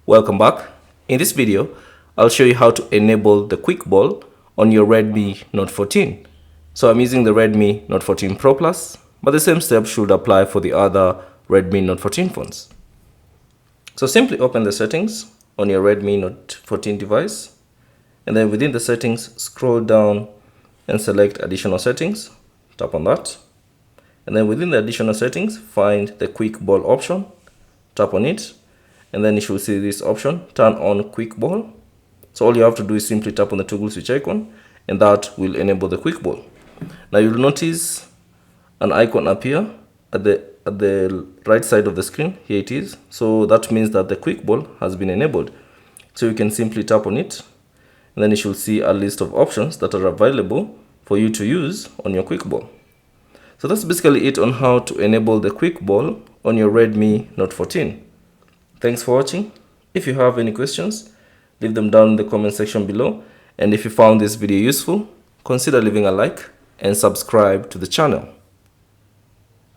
Welcome back. In this video, I'll show you how to enable the quick ball on your Redmi Note 14. So I'm using the Redmi Note 14 Pro Plus, but the same steps should apply for the other Redmi Note 14 phones. So simply open the settings on your Redmi Note 14 device, and then within the settings, scroll down and select additional settings. Tap on that. And then within the additional settings, find the quick ball option. Tap on it. And then you should see this option, turn on quick ball. So all you have to do is simply tap on the toggle switch icon, and that will enable the quick ball. Now you'll notice an icon appear at the right side of the screen. Here it is. So that means that the quick ball has been enabled. So you can simply tap on it, and then you should see a list of options that are available for you to use on your quick ball. So that's basically it on how to enable the quick ball on your Redmi Note 14. Thanks for watching. If you have any questions, leave them down in the comment section below. And if you found this video useful, consider leaving a like and subscribe to the channel.